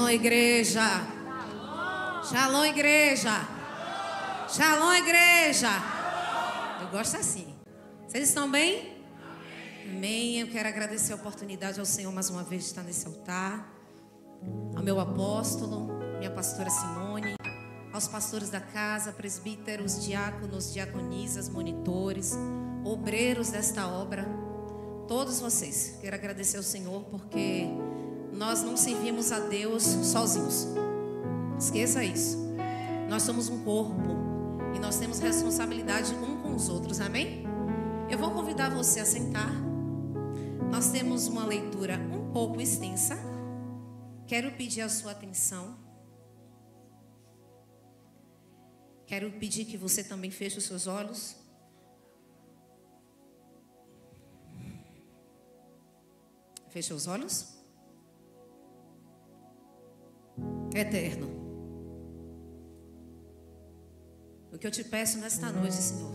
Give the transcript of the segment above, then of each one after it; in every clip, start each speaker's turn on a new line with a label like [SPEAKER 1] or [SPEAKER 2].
[SPEAKER 1] Shalom, igreja. Shalom, igreja. Shalom, igreja. Eu gosto assim. Vocês estão bem? Amém. Eu quero agradecer a oportunidade ao Senhor mais uma vez de estar nesse altar. Ao meu apóstolo, minha pastora Simone, aos pastores da casa, presbíteros, diáconos, diaconisas, monitores, obreiros desta obra, todos vocês. Quero agradecer ao Senhor porque nós não servimos a Deus sozinhos. Esqueça isso. Nós somos um corpo e nós temos responsabilidade um com os outros, amém? Eu vou convidar você a sentar. Nós temos uma leitura um pouco extensa. Quero pedir a sua atenção. Quero pedir que você também feche os seus olhos. Feche os olhos. Eterno, o que eu te peço nesta noite, Senhor,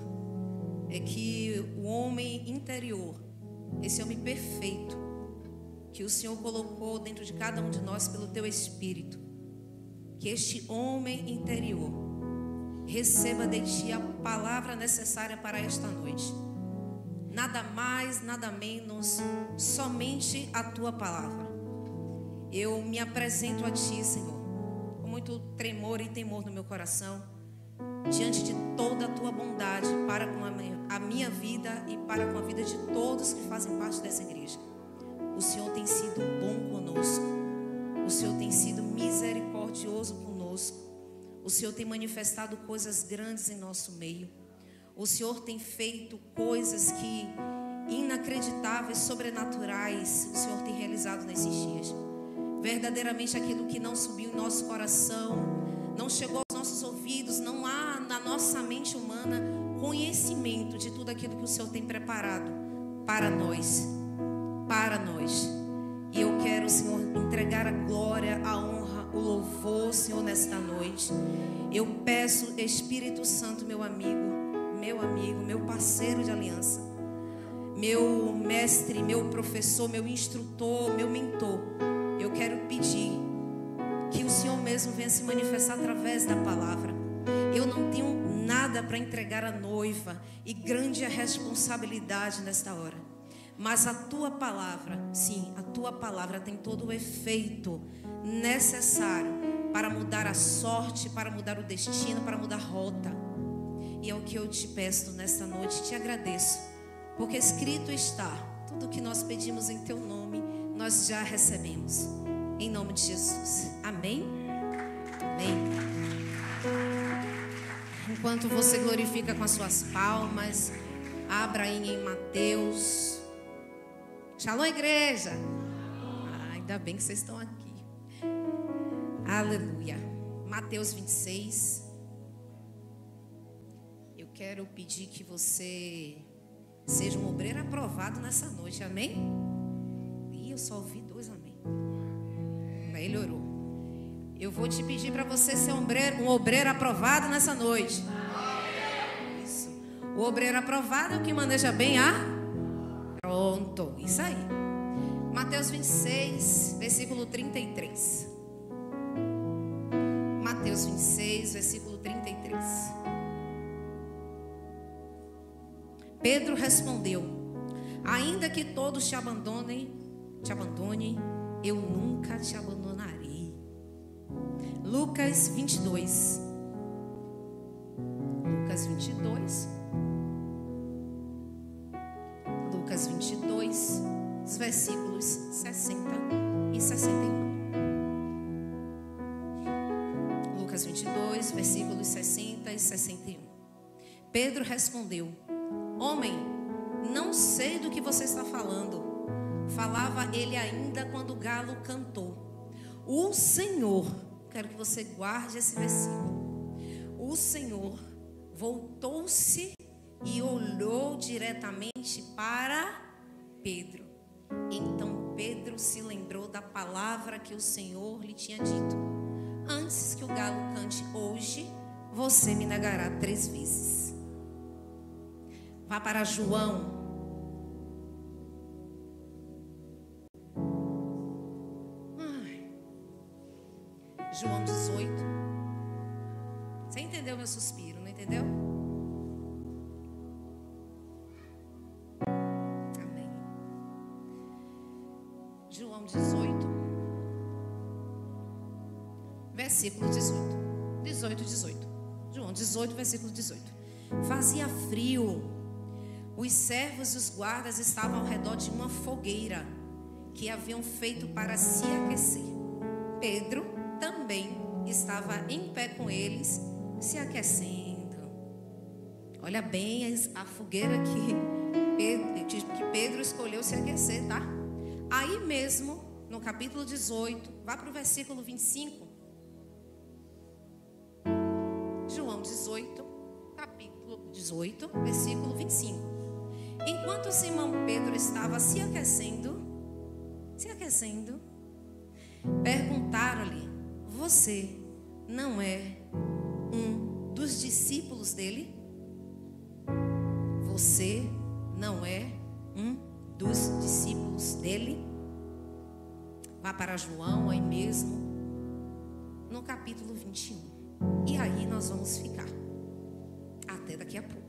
[SPEAKER 1] é que o homem interior, esse homem perfeito, que o Senhor colocou dentro de cada um de nós pelo Teu Espírito, que este homem interior receba de Ti a palavra necessária para esta noite. Nada mais, nada menos, somente a Tua palavra. Eu me apresento a Ti, Senhor, com muito tremor e temor no meu coração, diante de toda a Tua bondade para com a minha vida e para com a vida de todos que fazem parte dessa igreja. O Senhor tem sido bom conosco. O Senhor tem sido misericordioso conosco. O Senhor tem manifestado coisas grandes em nosso meio. O Senhor tem feito coisas que inacreditáveis, sobrenaturais, o Senhor tem realizado nesses dias. Verdadeiramente aquilo que não subiu em nosso coração, não chegou aos nossos ouvidos, não há na nossa mente humana conhecimento de tudo aquilo que o Senhor tem preparado para nós. Para nós. E eu quero, Senhor, entregar a glória, a honra, o louvor, Senhor, nesta noite. Eu peço, Espírito Santo, meu amigo, meu parceiro de aliança, meu mestre, meu professor, meu instrutor, meu mentor, eu quero pedir que o Senhor mesmo venha se manifestar através da palavra. Eu não tenho nada para entregar à noiva, e grande é a responsabilidade nesta hora. Mas a Tua palavra, sim, a Tua palavra tem todo o efeito necessário para mudar a sorte, para mudar o destino, para mudar a rota. E é o que eu te peço nesta noite, te agradeço, porque escrito está: tudo que nós pedimos em Teu nome, nós já recebemos. Em nome de Jesus. Amém? Amém. Enquanto você glorifica com as suas palmas, abra aí em Mateus. Shalom, igreja. Ainda bem que vocês estão aqui. Aleluia. Mateus 26. Eu quero pedir que você seja um obreiro aprovado nessa noite, amém? Ih, eu só ouvi 2 amém. Melhorou. Eu vou te pedir para você ser um obreiro aprovado nessa noite. Isso. O obreiro aprovado é o que maneja bem Pronto, isso aí. Mateus 26, versículo 33. Mateus 26, versículo 33. Pedro respondeu: ainda que todos te abandonem, eu nunca te abandonarei. Lucas 22. Lucas 22. Lucas 22, os versículos 60 e 61. Lucas 22, versículos 60 e 61. Pedro respondeu: homem, não sei do que você está falando. Falava ele ainda quando o galo cantou. O Senhor, quero que você guarde esse versículo. O Senhor voltou-se e olhou diretamente para Pedro. Então Pedro se lembrou da palavra que o Senhor lhe tinha dito: antes que o galo cante hoje, você me negará 3 vezes. Vá para João. meu suspiro, não entendeu? Amém. João 18, versículo 18. 18. João 18, versículo 18. Fazia frio. Os servos e os guardas estavam ao redor de uma fogueira que haviam feito para se aquecer. Pedro também estava em pé com eles, se aquecendo. Olha bem a fogueira que Pedro escolheu se aquecer, tá? Aí mesmo, no capítulo 18, vá para o versículo 25. João 18, capítulo 18, versículo 25. Enquanto Simão Pedro estava se aquecendo, perguntaram-lhe: você não é um dos discípulos dele? Você não é um dos discípulos dele? Vá para João aí mesmo, no capítulo 21. E aí nós vamos ficar até daqui a pouco.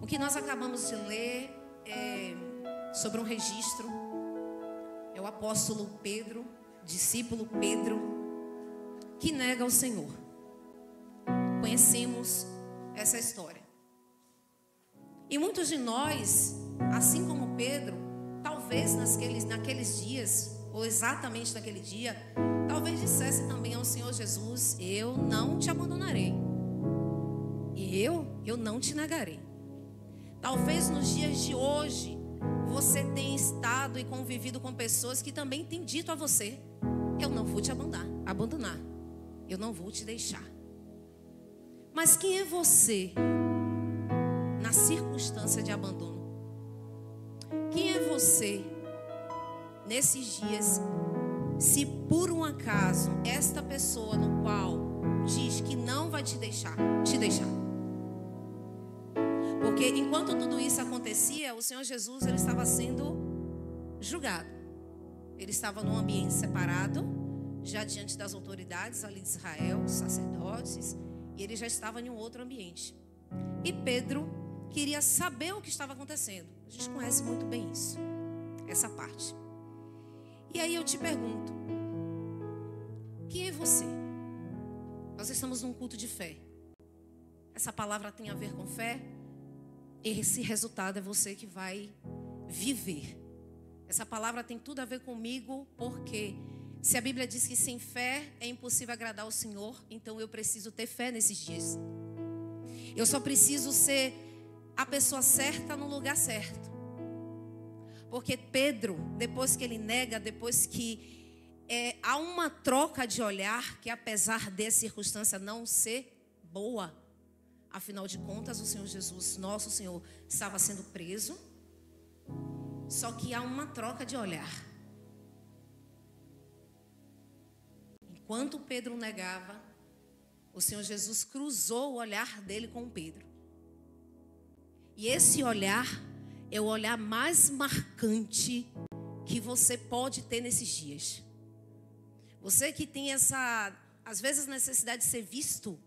[SPEAKER 1] O que nós acabamos de ler é sobre um registro. É o apóstolo Pedro, discípulo Pedro, que nega o Senhor. Conhecemos essa história. E muitos de nós, assim como Pedro, talvez naqueles dias, ou exatamente naquele dia, talvez dissesse também ao Senhor Jesus: eu não te abandonarei. E eu não te negarei. Talvez nos dias de hoje você tenha estado e convivido com pessoas que também têm dito a você: eu não vou te abandonar. Eu não vou te deixar. Mas quem é você na circunstância de abandono? Quem é você nesses dias, se por um acaso esta pessoa no qual diz que não vai te deixar, Porque enquanto tudo isso acontecia, o Senhor Jesus, ele estava sendo julgado. Ele estava num ambiente separado, já diante das autoridades ali de Israel, sacerdotes, e ele já estava em um outro ambiente. E Pedro queria saber o que estava acontecendo. A gente conhece muito bem isso, essa parte. E aí eu te pergunto: quem é você? Nós estamos num culto de fé. Essa palavra tem a ver com fé? Esse resultado é você que vai viver. Essa palavra tem tudo a ver comigo, porque se a Bíblia diz que sem fé é impossível agradar ao Senhor, então eu preciso ter fé nesses dias. Eu só preciso ser a pessoa certa no lugar certo. Porque Pedro, depois que ele nega, depois que há uma troca de olhar, que apesar de circunstância não ser boa, afinal de contas, o Senhor Jesus, nosso Senhor, estava sendo preso. Só que há uma troca de olhar. Enquanto Pedro negava, o Senhor Jesus cruzou o olhar dele com Pedro. E esse olhar é o olhar mais marcante que você pode ter nesses dias. Você que tem essa, às vezes, necessidade de ser visto,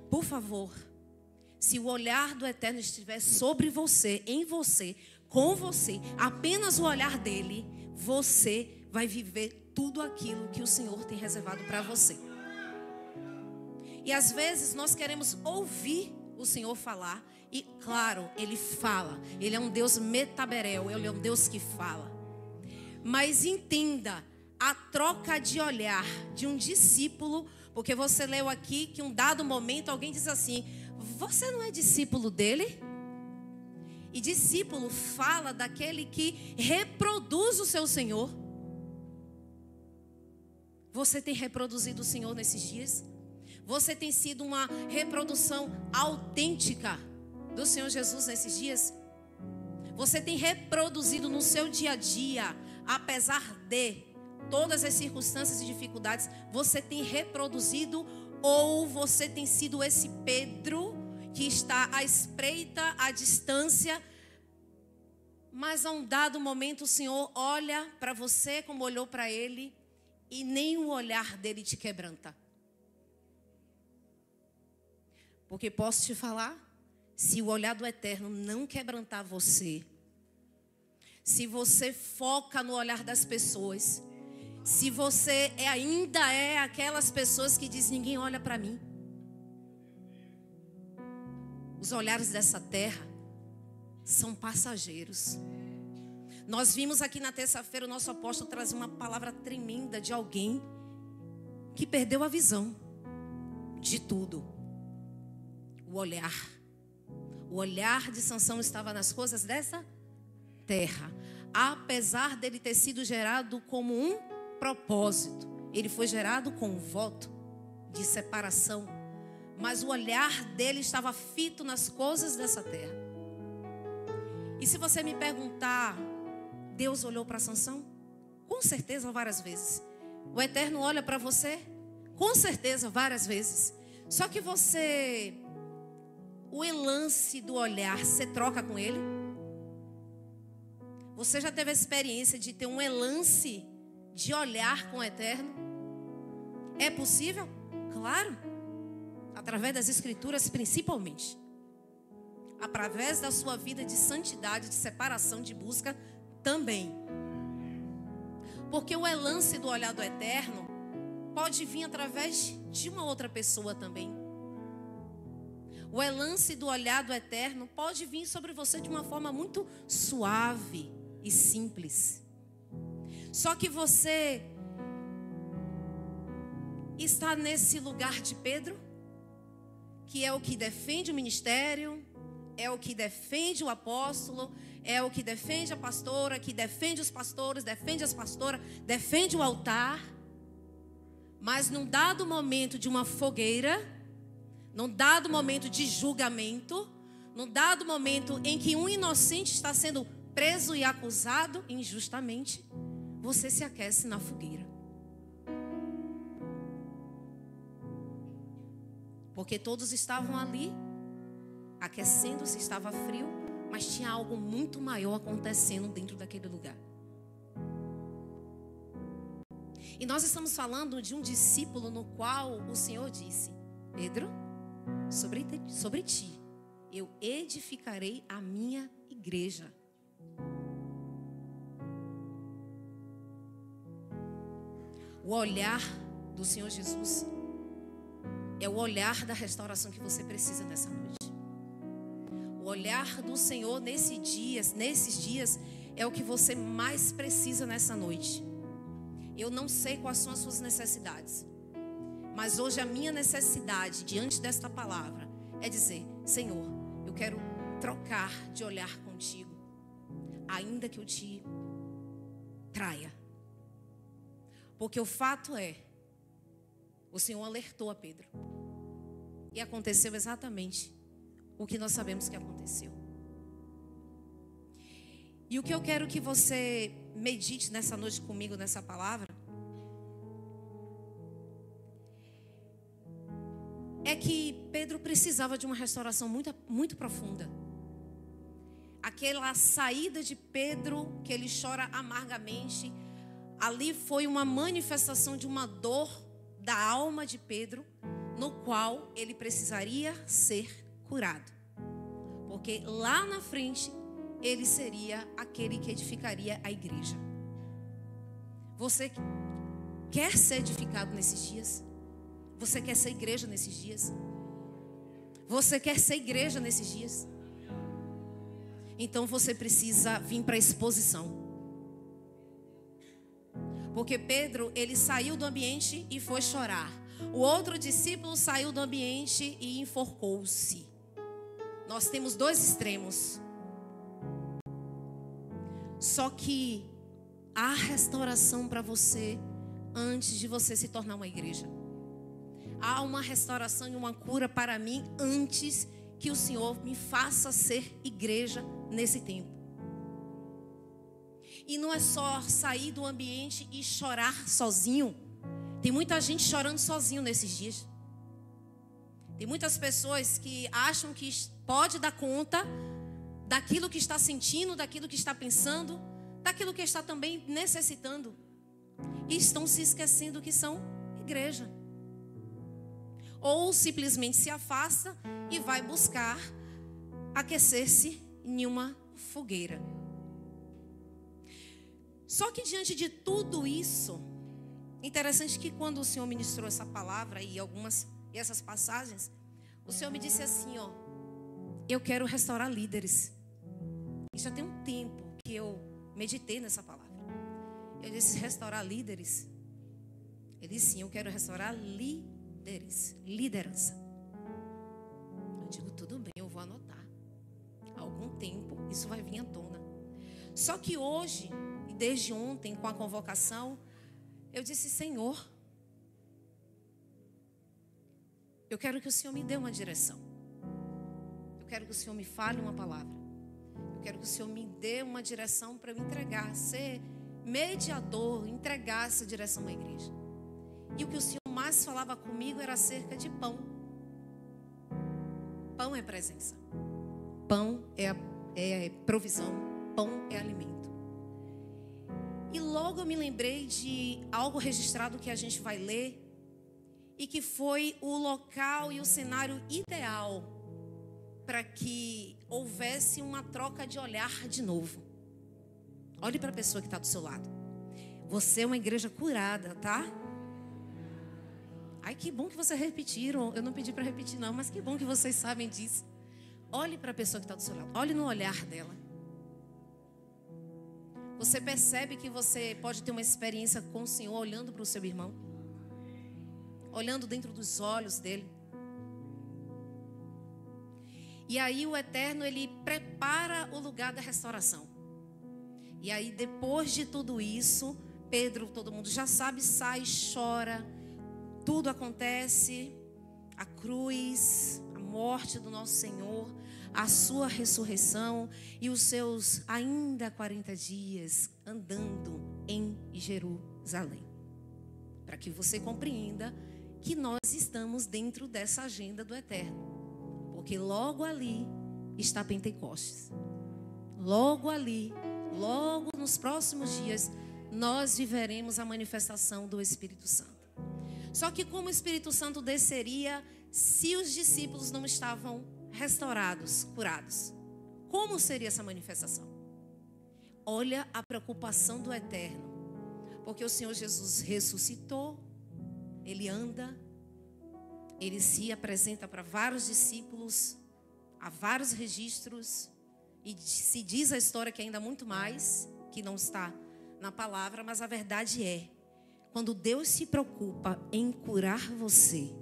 [SPEAKER 1] por favor, se o olhar do Eterno estiver sobre você, em você, com você, apenas o olhar dele, você vai viver tudo aquilo que o Senhor tem reservado para você. E às vezes nós queremos ouvir o Senhor falar, e claro, Ele fala. Ele é um Deus metaberel, Ele é um Deus que fala. Mas entenda a troca de olhar de um discípulo. Porque você leu aqui que um dado momento alguém diz assim: você não é discípulo dele? E discípulo fala daquele que reproduz o seu Senhor. Você tem reproduzido o Senhor nesses dias? Você tem sido uma reprodução autêntica do Senhor Jesus nesses dias? Você tem reproduzido no seu dia a dia, apesar de todas as circunstâncias e dificuldades, você tem reproduzido, ou você tem sido esse Pedro que está à espreita, à distância, mas a um dado momento o Senhor olha para você como olhou para ele e nem o olhar dele te quebranta. Porque posso te falar, se o olhar do Eterno não quebrantar você, se você foca no olhar das pessoas, se você ainda é aquelas pessoas que dizem, ninguém olha para mim. Os olhares dessa terra são passageiros. Nós vimos aqui na terça-feira o nosso apóstolo trazer uma palavra tremenda de alguém que perdeu a visão de tudo. O olhar de Sansão estava nas coisas dessa terra. Apesar dele ter sido gerado como um propósito, ele foi gerado com um voto de separação, mas o olhar dele estava fito nas coisas dessa terra. E se você me perguntar, Deus olhou para Sansão? Com certeza várias vezes. O Eterno olha para você? Com certeza várias vezes. Só que você, o elance do olhar, você troca com ele? Você já teve a experiência de ter um elance de olhar com o Eterno? É possível? Claro. Através das Escrituras principalmente. Através da sua vida de santidade, de separação, de busca também. Porque o elance do olhar do Eterno pode vir através de uma outra pessoa também. O elance do olhar do Eterno pode vir sobre você de uma forma muito suave e simples. Só que você está nesse lugar de Pedro, que é o que defende o ministério, é o que defende o apóstolo, é o que defende a pastora, que defende os pastores, defende as pastoras, defende o altar. Mas num dado momento de uma fogueira, num dado momento de julgamento, num dado momento em que um inocente está sendo preso e acusado injustamente, você se aquece na fogueira. Porque todos estavam ali aquecendo-se, estava frio, mas tinha algo muito maior acontecendo dentro daquele lugar. E nós estamos falando de um discípulo no qual o Senhor disse: Pedro, sobre ti eu edificarei a minha igreja. O olhar do Senhor Jesus é o olhar da restauração que você precisa nessa noite. O olhar do Senhor nesses dias é o que você mais precisa nessa noite. Eu não sei quais são as suas necessidades, mas hoje a minha necessidade diante desta palavra é dizer: Senhor, eu quero trocar de olhar contigo, ainda que eu te traia. Porque o fato é, o Senhor alertou a Pedro, e aconteceu exatamente o que nós sabemos que aconteceu. E o que eu quero que você medite nessa noite comigo, nessa palavra, é que Pedro precisava de uma restauração muito, muito profunda. Aquela saída de Pedro, que ele chora amargamente, ali foi uma manifestação de uma dor da alma de Pedro, no qual ele precisaria ser curado. Porque lá na frente, ele seria aquele que edificaria a igreja. Você quer ser edificado nesses dias? Você quer ser igreja nesses dias? Você quer ser igreja nesses dias? Então você precisa vir para a exposição. Porque Pedro, ele saiu do ambiente e foi chorar. O outro discípulo saiu do ambiente e enforcou-se. Nós temos dois extremos. Só que há restauração para você antes de você se tornar uma igreja. Há uma restauração e uma cura para mim antes que o Senhor me faça ser igreja nesse tempo. E não é só sair do ambiente e chorar sozinho. Tem muita gente chorando sozinho nesses dias. Tem muitas pessoas que acham que pode dar conta daquilo que está sentindo, daquilo que está pensando, daquilo que está também necessitando. e estão se esquecendo que são igreja. Ou simplesmente se afasta e vai buscar aquecer-se em uma fogueira. Só que diante de tudo isso, interessante que quando o Senhor ministrou essa palavra e essas passagens, o Senhor me disse assim, ó, eu quero restaurar líderes. E já tem um tempo que eu meditei nessa palavra. Eu disse, restaurar líderes? Ele disse, sim, eu quero restaurar líderes, liderança. Eu digo, tudo bem, eu vou anotar. Há algum tempo isso vai vir à tona. Só que hoje, e desde ontem com a convocação, eu disse, Senhor, eu quero que o Senhor me dê uma direção. Eu quero que o Senhor me fale uma palavra. Eu quero que o Senhor me dê uma direção para eu entregar, ser mediador, entregar essa direção à igreja. E o que o Senhor mais falava comigo era acerca de pão. Pão é presença. Pão é provisão. Pão é alimento. E logo eu me lembrei de algo registrado que a gente vai ler e que foi o local e o cenário ideal para que houvesse uma troca de olhar de novo. Olhe para a pessoa que está do seu lado. Você é uma igreja curada, tá? Ai, que bom que vocês repetiram. Eu não pedi para repetir não, mas que bom que vocês sabem disso. Olhe para a pessoa que está do seu lado. Olhe no olhar dela. Você percebe que você pode ter uma experiência com o Senhor olhando para o seu irmão? Olhando dentro dos olhos dele. E aí o Eterno, ele prepara o lugar da restauração. E aí depois de tudo isso, Pedro, todo mundo já sabe, sai, chora. Tudo acontece. A cruz, a morte do nosso Senhor, a sua ressurreição e os seus ainda 40 dias andando em Jerusalém. Para que você compreenda que nós estamos dentro dessa agenda do Eterno. Porque logo ali está Pentecostes. Logo ali, logo nos próximos dias, nós viveremos a manifestação do Espírito Santo. Só que como o Espírito Santo desceria se os discípulos não estavam restaurados, curados? Como seria essa manifestação? Olha a preocupação do Eterno. Porque o Senhor Jesus ressuscitou, Ele anda, Ele se apresenta para vários discípulos, há vários registros, e se diz a história que ainda há muito mais, que não está na palavra, mas a verdade é, quando Deus se preocupa em curar você,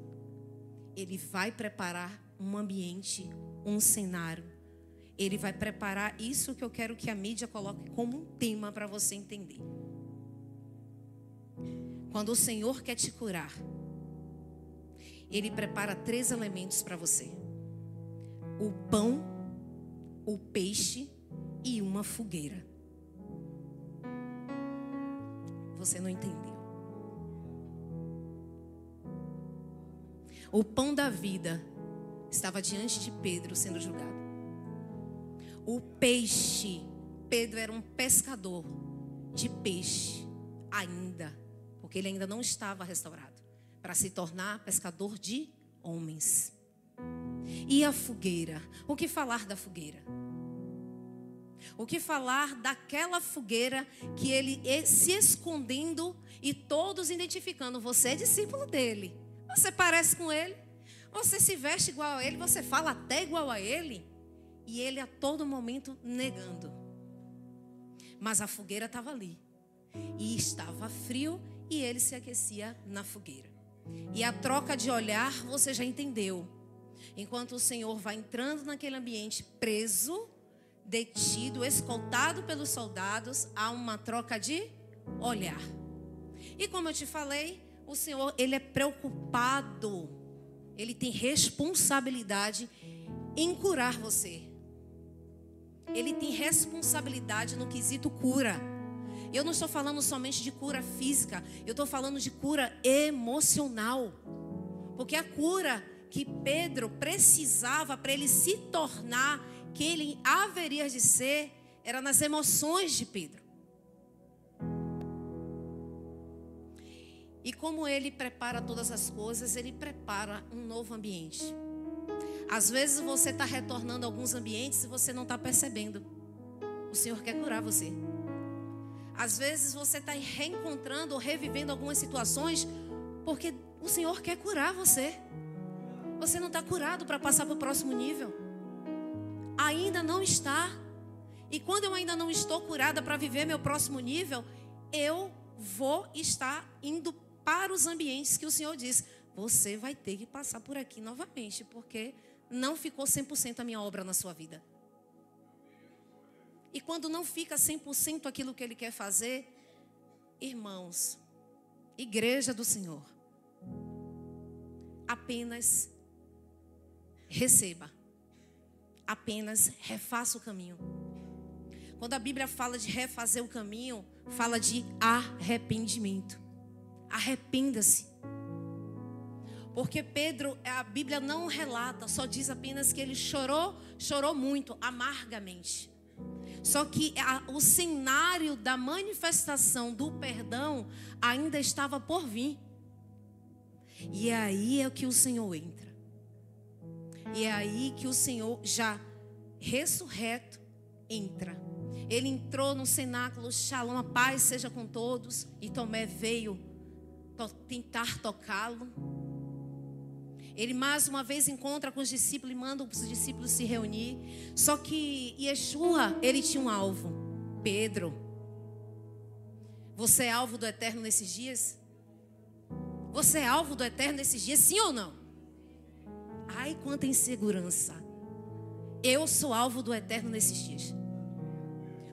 [SPEAKER 1] Ele vai preparar um ambiente, um cenário. Ele vai preparar isso que eu quero que a mídia coloque como um tema para você entender. Quando o Senhor quer te curar, Ele prepara 3 elementos para você: o pão, o peixe e uma fogueira. Você não entendeu. O pão da vida estava diante de Pedro sendo julgado. O peixe, Pedro era um pescador de peixe ainda, porque ele ainda não estava restaurado, para se tornar pescador de homens. E a fogueira? O que falar da fogueira? O que falar daquela fogueira que ele se escondendo e todos identificando: você é discípulo dele, você parece com ele, você se veste igual a ele, você fala até igual a ele, e ele a todo momento negando. Mas a fogueira estava ali, e estava frio, e ele se aquecia na fogueira. E a troca de olhar, você já entendeu. Enquanto o Senhor vai entrando naquele ambiente preso, detido, escoltado pelos soldados, há uma troca de olhar. E como eu te falei, o Senhor, Ele é preocupado, Ele tem responsabilidade em curar você. Ele tem responsabilidade no quesito cura. Eu não estou falando somente de cura física, eu estou falando de cura emocional. Porque a cura que Pedro precisava para ele se tornar quem ele haveria de ser, era nas emoções de Pedro. E como Ele prepara todas as coisas, Ele prepara um novo ambiente. Às vezes você está retornando a alguns ambientes e você não está percebendo. O Senhor quer curar você. Às vezes você está reencontrando ou revivendo algumas situações porque o Senhor quer curar você. Você não está curado para passar para o próximo nível. Ainda não está. E quando eu ainda não estou curada para viver meu próximo nível, eu vou estar indo para os ambientes que o Senhor diz: você vai ter que passar por aqui novamente, porque não ficou 100% a minha obra na sua vida. E quando não fica 100% aquilo que Ele quer fazer, irmãos, igreja do Senhor, apenas receba. Apenas refaça o caminho. Quando a Bíblia fala de refazer o caminho, fala de arrependimento. Arrependa-se. Porque Pedro, a Bíblia não relata, só diz apenas que ele chorou muito, amargamente. Só que o cenário da manifestação do perdão ainda estava por vir. E é aí que o Senhor entra. E é aí que o Senhor, já ressurreto, entra. Ele entrou no cenáculo, Shalom, a paz seja com todos. E Tomé veio tentar tocá-lo. Ele mais uma vez encontra com os discípulos e manda os discípulos se reunir. Só que Yeshua, ele tinha um alvo. Pedro, você é alvo do Eterno nesses dias? Você é alvo do Eterno nesses dias, sim ou não? Ai, quanta insegurança. Eu sou alvo do Eterno nesses dias.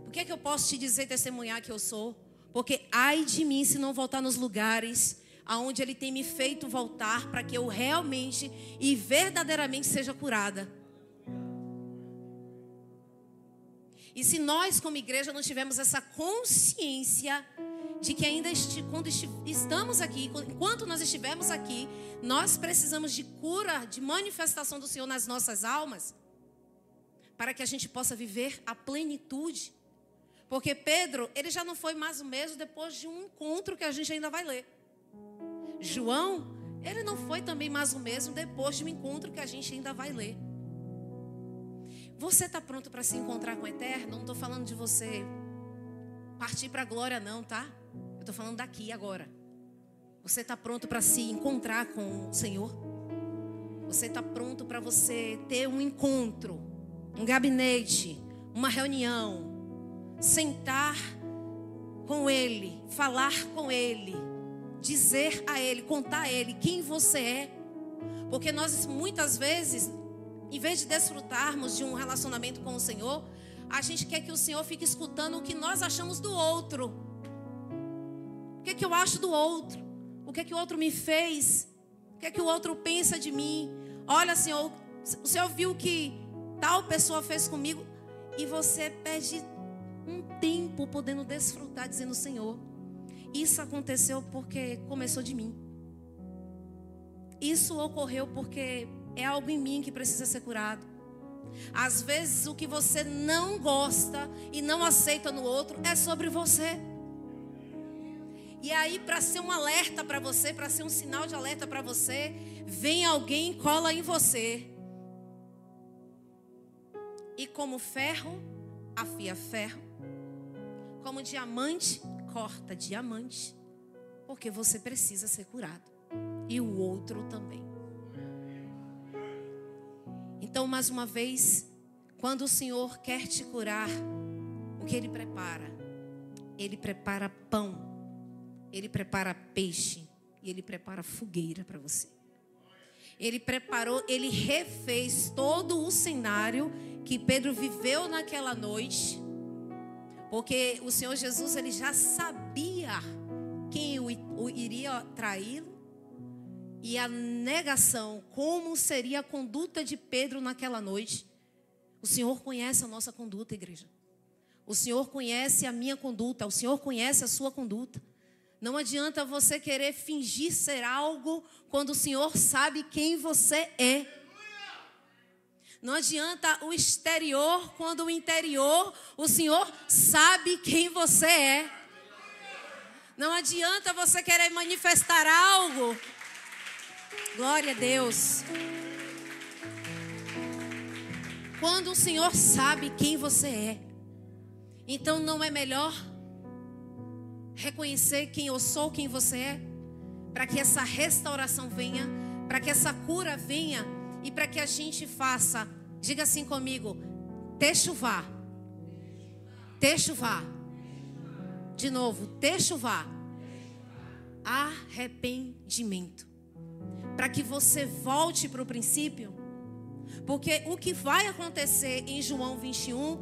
[SPEAKER 1] Por que eu posso te dizer, testemunhar que eu sou? Porque ai de mim se não voltar nos lugares aonde Ele tem me feito voltar, para que eu realmente e verdadeiramente seja curada. E se nós como igreja não tivermos essa consciência de que ainda quando estamos aqui, enquanto nós estivermos aqui, nós precisamos de cura, de manifestação do Senhor nas nossas almas, para que a gente possa viver a plenitude. Porque Pedro, ele já não foi mais o mesmo depois de um encontro que a gente ainda vai ler. João, ele não foi também mais o mesmo depois de um encontro que a gente ainda vai ler. Você está pronto para se encontrar com o Eterno? Não estou falando de você partir para a glória não, tá? Eu estou falando daqui agora. Você está pronto para se encontrar com o Senhor? Você está pronto para você ter um encontro, um gabinete, uma reunião, sentar com Ele, falar com Ele, dizer a Ele, contar a Ele quem você é? Porque nós muitas vezes, em vez de desfrutarmos de um relacionamento com o Senhor, a gente quer que o Senhor fique escutando o que nós achamos do outro. O que é que eu acho do outro? O que é que o outro me fez? O que é que o outro pensa de mim? Olha, Senhor, o Senhor viu que tal pessoa fez comigo. E você perde um tempo podendo desfrutar, dizendo: Senhor, isso aconteceu porque começou de mim. Isso ocorreu porque é algo em mim que precisa ser curado. Às vezes o que você não gosta e não aceita no outro é sobre você. E aí, para ser um alerta para você, para ser um sinal de alerta para você, vem alguém e cola em você. E como ferro afia ferro, como diamante corta diamante, porque você precisa ser curado. E o outro também. Então, mais uma vez, quando o Senhor quer te curar, o que Ele prepara? Ele prepara pão, Ele prepara peixe e Ele prepara fogueira para você. Ele preparou, Ele refez todo o cenário que Pedro viveu naquela noite, porque o Senhor Jesus, Ele já sabia quem o iria traí-lo. E a negação, como seria a conduta de Pedro naquela noite. O Senhor conhece a nossa conduta, igreja. O Senhor conhece a minha conduta. O Senhor conhece a sua conduta. Não adianta você querer fingir ser algo quando o Senhor sabe quem você é. Não adianta o exterior quando o interior, o Senhor sabe quem você é. Não adianta você querer manifestar algo. Glória a Deus. Quando o Senhor sabe quem você é, então não é melhor reconhecer quem eu sou, quem você é, para que essa restauração venha, para que essa cura venha e para que a gente faça, diga assim comigo, techuvá. Techuvá. De novo, techuvá. Arrependimento. Para que você volte para o princípio. Porque o que vai acontecer em João 21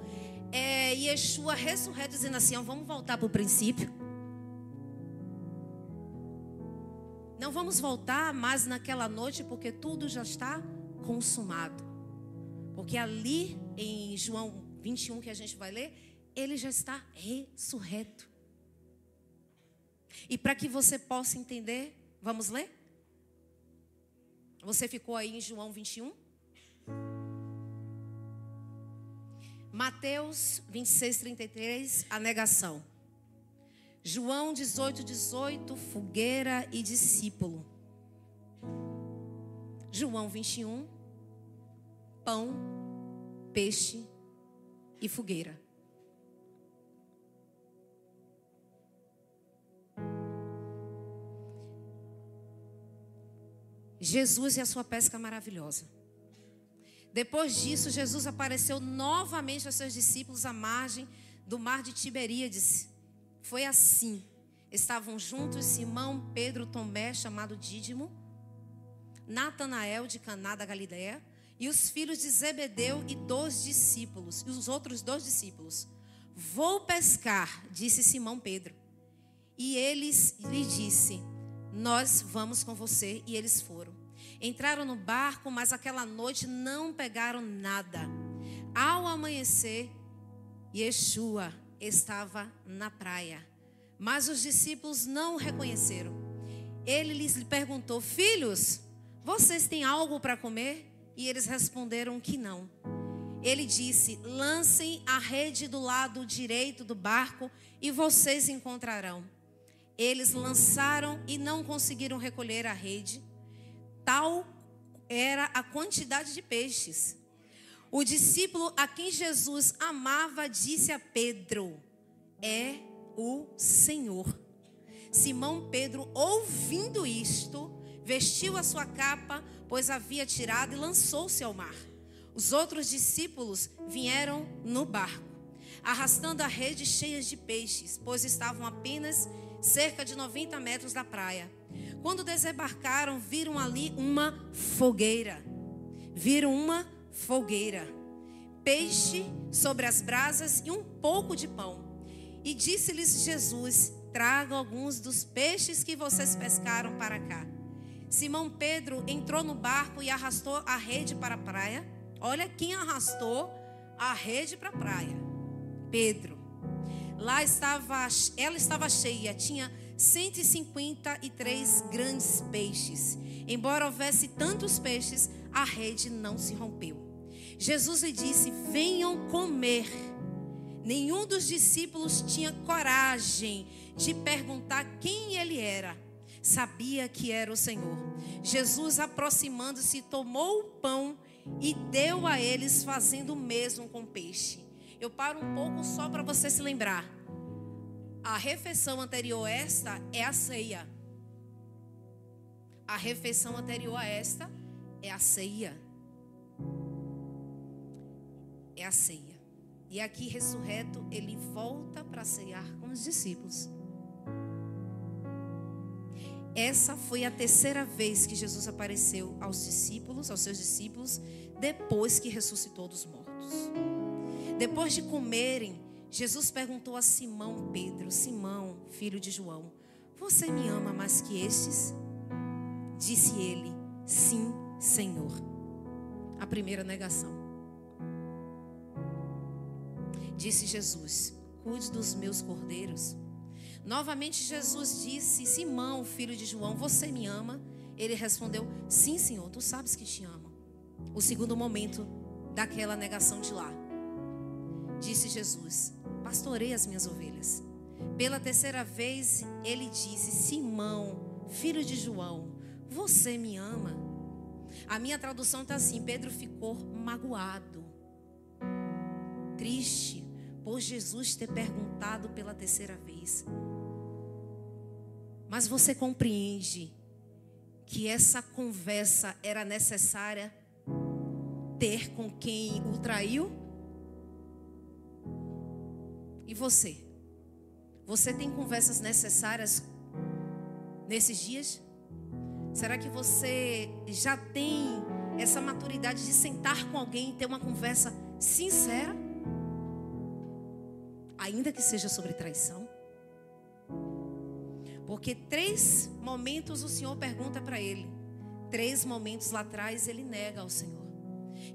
[SPEAKER 1] é Yeshua ressurreto dizendo assim, vamos voltar para o princípio. Não vamos voltar mais naquela noite porque tudo já está consumado. Porque ali em João 21 que a gente vai ler, ele já está ressurreto. E para que você possa entender, vamos ler? Você ficou aí em João 21? Mateus 26, 33, a negação. João 18, 18, fogueira e discípulo. João 21, pão, peixe e fogueira. Jesus e a sua pesca maravilhosa. Depois disso, Jesus apareceu novamente aos seus discípulos à margem do mar de Tiberíades. Foi assim. Estavam juntos Simão, Pedro, Tomé, chamado Dídimo, Natanael de Caná da Galileia, e os filhos de Zebedeu e os outros 2 discípulos. Vou pescar, disse Simão Pedro. E eles lhe disse, nós vamos com você. E eles foram. Entraram no barco, mas aquela noite não pegaram nada. Ao amanhecer, Yeshua estava na praia, mas os discípulos não o reconheceram. Ele lhes perguntou, filhos, vocês têm algo para comer? E eles responderam que não. Ele disse, lancem a rede do lado direito do barco e vocês encontrarão. Eles lançaram e não conseguiram recolher a rede. Tal era a quantidade de peixes. O discípulo a quem Jesus amava disse a Pedro, é o Senhor. Simão Pedro, ouvindo isto, vestiu a sua capa, pois havia tirado, e lançou-se ao mar. Os outros discípulos vieram no barco, arrastando a rede cheia de peixes, pois estavam apenas cerca de 90 metros da praia. Quando desembarcaram, viram ali uma fogueira. Peixe sobre as brasas e um pouco de pão. E disse-lhes Jesus, tragam alguns dos peixes que vocês pescaram para cá. Simão Pedro entrou no barco e arrastou a rede para a praia. Olha quem arrastou a rede para a praia. Pedro. Ela estava cheia, tinha 153 grandes peixes. Embora houvesse tantos peixes, a rede não se rompeu. Jesus lhe disse, venham comer. Nenhum dos discípulos tinha coragem de perguntar quem ele era. Sabia que era o Senhor. Jesus, aproximando-se, tomou o pão e deu a eles, fazendo o mesmo com o peixe. Eu paro um pouco só para você se lembrar. A refeição anterior a esta é a ceia. A refeição anterior a esta é a ceia. É a ceia. E aqui, ressurreto, ele volta para ceiar com os discípulos. Essa foi a terceira vez que Jesus apareceu aos seus discípulos, depois que ressuscitou dos mortos. Depois de comerem, Jesus perguntou a Simão Pedro, Simão, filho de João, você me ama mais que estes? Disse ele, sim, Senhor. A primeira negação. Disse Jesus, cuide dos meus cordeiros. Novamente Jesus disse, Simão, filho de João, você me ama? Ele respondeu, sim, Senhor, tu sabes que te amo. O segundo momento daquela negação de lá. Disse Jesus, pastorei as minhas ovelhas. Pela terceira vez ele disse: Simão, filho de João, você me ama? A minha tradução está assim: Pedro ficou magoado, triste, por Jesus ter perguntado pela terceira vez. Mas você compreende que essa conversa era necessária ter com quem o traiu? E você? Você tem conversas necessárias nesses dias? Será que você já tem essa maturidade de sentar com alguém e ter uma conversa sincera? Ainda que seja sobre traição. Porque 3 momentos o Senhor pergunta para ele. 3 momentos lá atrás ele nega ao Senhor.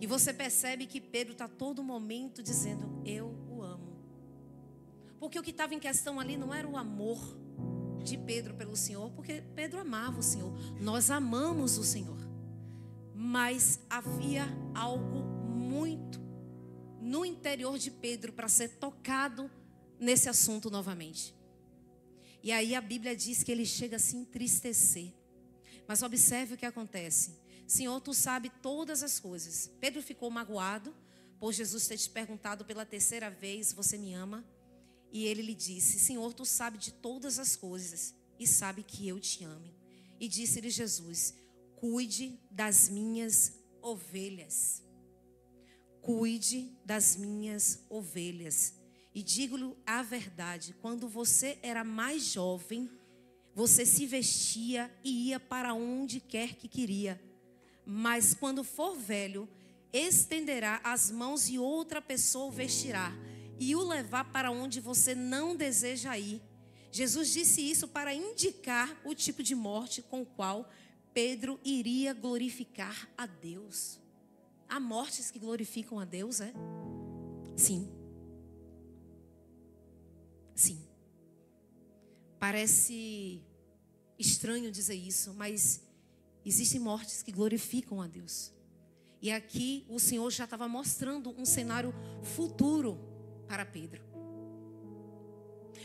[SPEAKER 1] E você percebe que Pedro está todo momento dizendo: eu o amo. Porque o que estava em questão ali não era o amor de Pedro pelo Senhor, porque Pedro amava o Senhor. Nós amamos o Senhor. Mas havia algo muito no interior de Pedro para ser tocado nesse assunto novamente. E aí a Bíblia diz que ele chega a se entristecer. Mas observe o que acontece. Senhor, tu sabes todas as coisas. Pedro ficou magoado por Jesus ter te perguntado pela terceira vez: você me ama? E ele lhe disse: Senhor, tu sabes de todas as coisas e sabe que eu te amo. E disse-lhe Jesus: cuide das minhas ovelhas. Cuide das minhas ovelhas. E digo-lhe a verdade: quando você era mais jovem, você se vestia e ia para onde quer que queria. Mas quando for velho, estenderá as mãos e outra pessoa o vestirá e o levar para onde você não deseja ir. Jesus disse isso para indicar o tipo de morte com o qual Pedro iria glorificar a Deus. Há mortes que glorificam a Deus, é? Sim. Sim. Parece estranho dizer isso, mas existem mortes que glorificam a Deus. E aqui o Senhor já estava mostrando um cenário futuro para Pedro.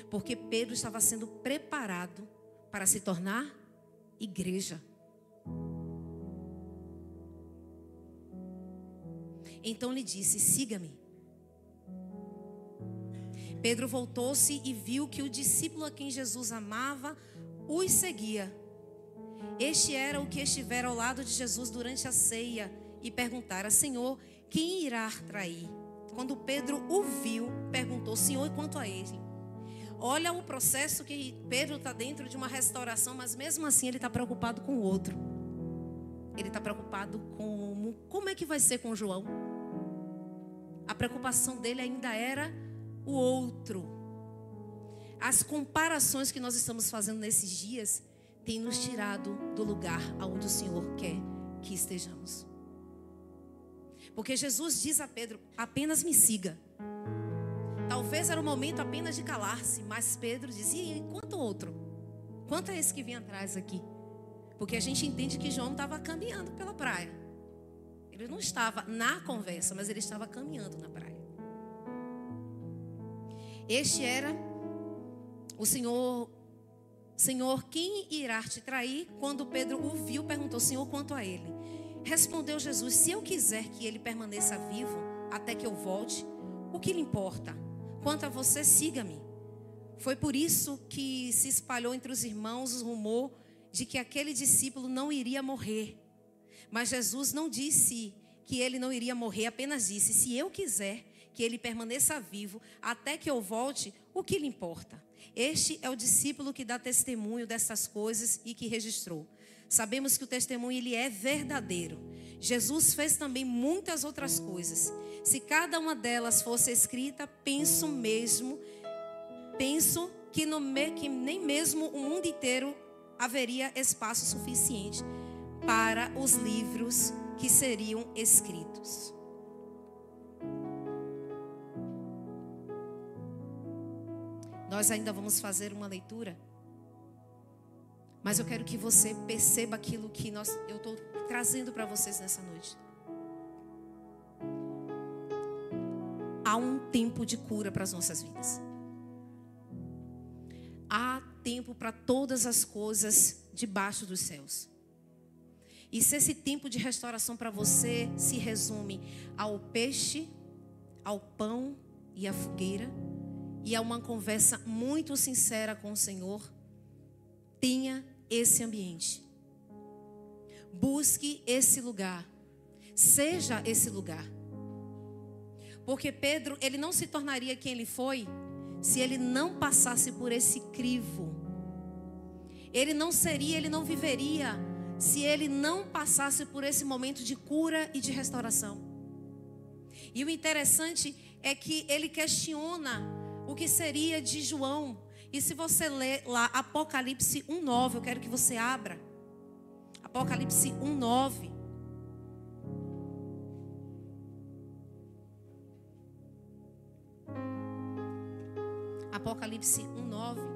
[SPEAKER 1] Porque Pedro estava sendo preparado para se tornar igreja. Então lhe disse: siga-me. Pedro voltou-se e viu que o discípulo a quem Jesus amava os seguia. Este era o que estivera ao lado de Jesus durante a ceia e perguntara: Senhor, quem irá trair? Quando Pedro o viu, perguntou: Senhor, e quanto a ele? Olha o processo que Pedro está dentro de uma restauração, mas mesmo assim ele está preocupado com o outro. Ele está preocupado com como é que vai ser com João. A preocupação dele ainda era o outro. As comparações que nós estamos fazendo nesses dias têm nos tirado do lugar aonde o Senhor quer que estejamos. Porque Jesus diz a Pedro: apenas me siga. Talvez era o momento apenas de calar-se, mas Pedro dizia: e quanto outro? Quanto é esse que vem atrás aqui? Porque a gente entende que João estava caminhando pela praia. Ele não estava na conversa, mas ele estava caminhando na praia. Este era o Senhor. Senhor, quem irá te trair? Quando Pedro o viu, perguntou: Senhor, quanto a ele? Respondeu Jesus: se eu quiser que ele permaneça vivo até que eu volte, o que lhe importa? Quanto a você, siga-me. Foi por isso que se espalhou entre os irmãos o rumor de que aquele discípulo não iria morrer. Mas Jesus não disse que ele não iria morrer, apenas disse: se eu quiser que ele permaneça vivo até que eu volte, o que lhe importa? Este é o discípulo que dá testemunho dessas coisas e que registrou. Sabemos que o testemunho ele é verdadeiro. Jesus fez também muitas outras coisas. Se cada uma delas fosse escrita, penso que nem mesmo o mundo inteiro haveria espaço suficiente para os livros que seriam escritos. Nós ainda vamos fazer uma leitura, mas eu quero que você perceba aquilo que eu estou trazendo para vocês nessa noite. Há um tempo de cura para as nossas vidas. tempo para todas as coisas debaixo dos céus. E se esse tempo de restauração para você se resume ao peixe, ao pão e à fogueira, e a uma conversa muito sincera com o Senhor, tenha esse ambiente. Busque esse lugar. Seja esse lugar. Porque Pedro, ele não se tornaria quem ele foi se ele não passasse por esse crivo. Ele não viveria se ele não passasse por esse momento de cura e de restauração. E o interessante é que ele questiona o que seria de João. E se você ler lá Apocalipse 1:9, eu quero que você abra. Apocalipse 1:9. Apocalipse 1:9.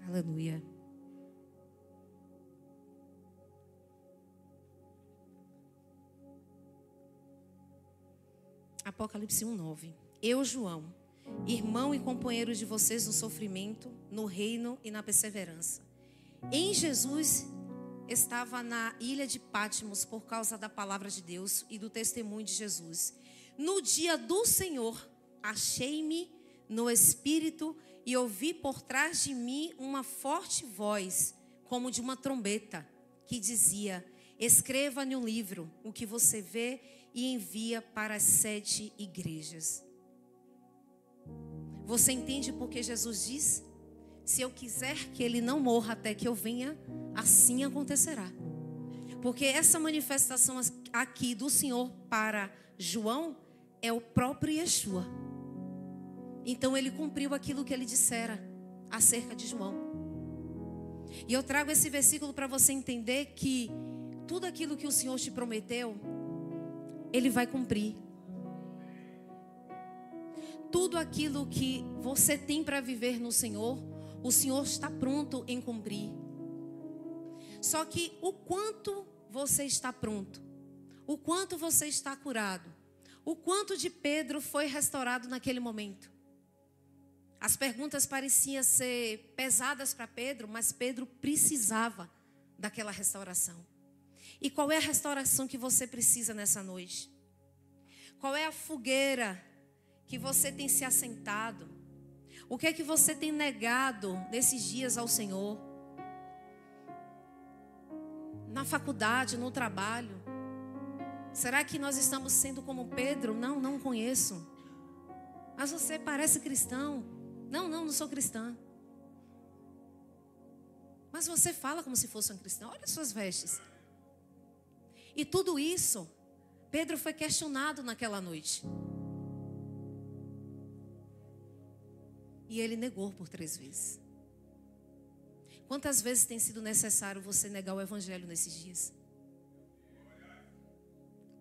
[SPEAKER 1] Aleluia. Apocalipse 1:9. Eu, João, irmão e companheiro de vocês no sofrimento, no reino e na perseverança. Em Jesus estava na ilha de Patmos por causa da palavra de Deus e do testemunho de Jesus. No dia do Senhor, achei-me no Espírito e ouvi por trás de mim uma forte voz, como de uma trombeta, que dizia: escreva no livro o que você vê e envia para as 7 igrejas. Você entende por que Jesus diz? Se eu quiser que ele não morra até que eu venha, assim acontecerá. Porque essa manifestação aqui do Senhor para João é o próprio Yeshua. Então ele cumpriu aquilo que ele dissera acerca de João. E eu trago esse versículo para você entender que tudo aquilo que o Senhor te prometeu, ele vai cumprir. Tudo aquilo que você tem para viver no Senhor, o Senhor está pronto em cumprir. Só que o quanto você está pronto, o quanto você está curado, o quanto de Pedro foi restaurado naquele momento. As perguntas pareciam ser pesadas para Pedro, mas Pedro precisava daquela restauração. E qual é a restauração que você precisa nessa noite? Qual é a fogueira que você tem se assentado? O que é que você tem negado nesses dias ao Senhor? Na faculdade, no trabalho? Será que nós estamos sendo como Pedro? Não, não conheço. Mas você parece cristão. Não sou cristã. Mas você fala como se fosse um cristão. Olha as suas vestes. E tudo isso, Pedro foi questionado naquela noite. E ele negou por 3 vezes. Quantas vezes tem sido necessário você negar o evangelho nesses dias?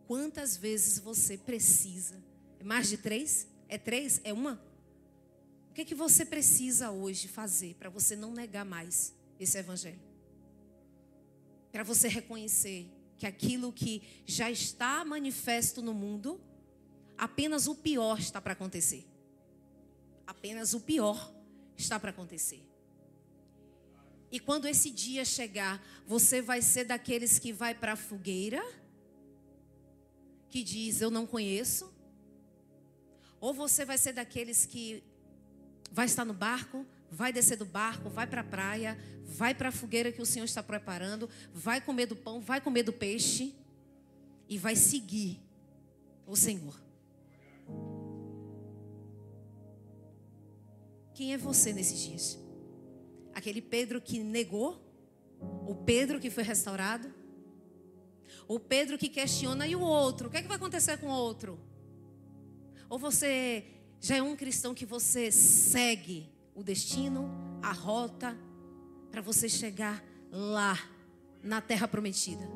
[SPEAKER 1] Quantas vezes você precisa? É mais de 3? É 3? É 1? O que você precisa hoje fazer para você não negar mais esse evangelho? Para você reconhecer que aquilo que já está manifesto no mundo, apenas o pior está para acontecer. Apenas o pior está para acontecer. E quando esse dia chegar, você vai ser daqueles que vai para a fogueira, que diz, eu não conheço. Ou você vai ser daqueles que vai estar no barco, vai descer do barco, vai para a praia, vai para a fogueira que o Senhor está preparando, vai comer do pão, vai comer do peixe e vai seguir o Senhor. Quem é você nesses dias? Aquele Pedro que negou? O Pedro que foi restaurado? O Pedro que questiona e o outro? O que é que vai acontecer com o outro? Ou você já é um cristão que você segue o destino, a rota, para você chegar lá, na terra prometida?